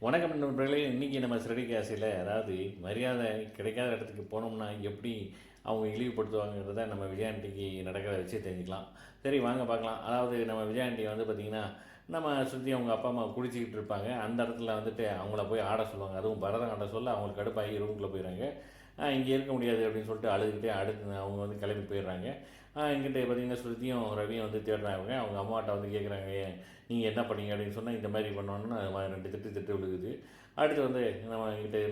வணக்கம் நண்பர்களே. இன்றைக்கி நம்ம சிறடி காசியில் அதாவது மரியாதை கிடைக்காத இடத்துக்கு போனோம்னா எப்படி அவங்க இழிவுபடுத்துவாங்கிறத நம்ம விஜயாண்டிக்கு நடக்கிறத வச்சு தெரிஞ்சுக்கலாம். சரி வாங்க பார்க்கலாம். அதாவது நம்ம விஜயாண்டி வந்து பார்த்திங்கன்னா நம்ம சுற்றி அவங்க அப்பா அம்மா குடிச்சிக்கிட்டு இருப்பாங்க. அந்த இடத்துல வந்துட்டு அவங்கள போய் ஆட சொல்லுவாங்க. அதுவும் பரதம் ஆட சொல்ல அவங்களுக்கு கடுப்பாகி ரூமுக்குள்ளே போயிடுறாங்க. இங்கே இருக்க முடியாது அப்படின்னு சொல்லிட்டு அழுதுகிட்டே அடுத்து அவங்க வந்து கிளம்பி போயிடுறாங்க. இங்கிட்ட பார்த்திங்கன்னா ஸ்ருதியும் ரவியும் வந்து தேடுறாங்க. அவங்க அம்மாட்ட வந்து கேட்குறாங்க, நீங்கள் என்ன பண்ணீங்க அப்படின்னு சொன்னால் இந்த மாதிரி பண்ணோன்னா ரெண்டு திட்டு விழுகுது. அடுத்து வந்து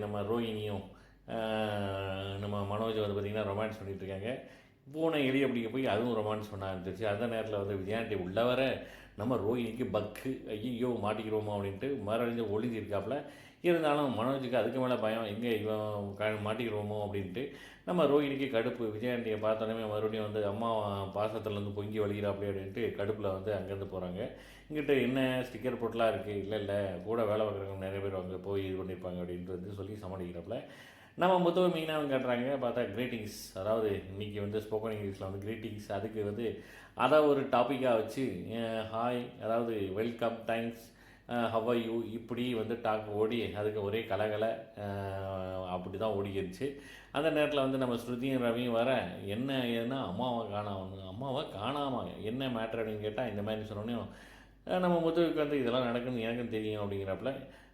நம்ம ரோஹிணியும் நம்ம மனோஜ் வந்து பார்த்திங்கன்னா ரொமான்ஸ் பண்ணிகிட்டு இருக்காங்க. பூனை எலியை பிடிக்க போய் அதுவும் ரொமான்ஸ் பண்ண ஆரம்பிச்சிருச்சு. அந்த நேரத்தில் வந்து விஜயாண்டி உள்ள வர நம்ம ரோஹிணிக்கு பக்கு ஐயோ மாட்டிக்கிறோமோ அப்படின்ட்டு மறுபடியும் ஒளிஞ்சிருக்காப்புல. இருந்தாலும் மனோஜுக்கு அதுக்கு மேலே பயம், எங்கே இவன் மாட்டிக்கிறோமோ அப்படின்ட்டு. நம்ம ரோஹிணிக்கு கடுப்பு, விஜயாண்டியை பார்த்தோன்னே மறுபடியும் வந்து அம்மா பாசத்துலேருந்து பொங்கி வலிக்கிறாப்படி அப்படின்ட்டு கடுப்பில் வந்து அங்கேருந்து போகிறாங்க. இங்கிட்ட என்ன ஸ்டிக்கர் போட்டெலாம் இருக்குது, இல்லை கூட வேலை பார்க்குறவங்க நிறைய பேர் அங்கே போய் இது பண்ணியிருப்பாங்க அப்படின்ட்டு வந்து சொல்லி சமாளிக்கிறாப்புல. நம்ம முத்துவ மீனாக காட்டுறாங்க. பார்த்தா கிரீட்டிங்ஸ், அதாவது இன்றைக்கி வந்து ஸ்போக்கன் இங்கிலீஷில் வந்து கிரீட்டிங்ஸ், அதுக்கு வந்து அதை ஒரு டாப்பிக்காக வச்சு ஹாய், அதாவது welcome, thanks, how are you, இப்படி வந்து டாக் ஓடி அதுக்கு ஒரே கலகலை அப்படி தான் ஓடிக்கிருச்சு. அந்த நேரத்தில் வந்து நம்ம ஸ்ருதியும் ரவியும் வர என்ன ஏன்னா அம்மாவை காணாமல் என்ன மேட்ரு அப்படின்னு கேட்டால் இந்த மாதிரி சொன்னோன்னே நம்ம முத்துவுக்கு வந்து இதெல்லாம் நடக்குதுன்னு எனக்கும் தெரியும் அப்படிங்கிறப்பல,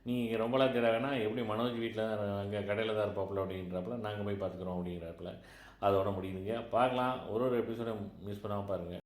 நீங்கள் ரொம்பலாம் தேட வேணாம், எப்படி மனோஜ் வீட்டில் தான் அங்கே கடையில் தான் இருப்பாப்புல அப்படிங்கிறப்பல நாங்கள் போய் பார்த்துக்குறோம் அப்படிங்கிறப்பல அதோட முடியுதுங்க. பார்க்கலாம், ஒரு எபிசோடை மிஸ் பண்ணாமல் பாருங்கள்.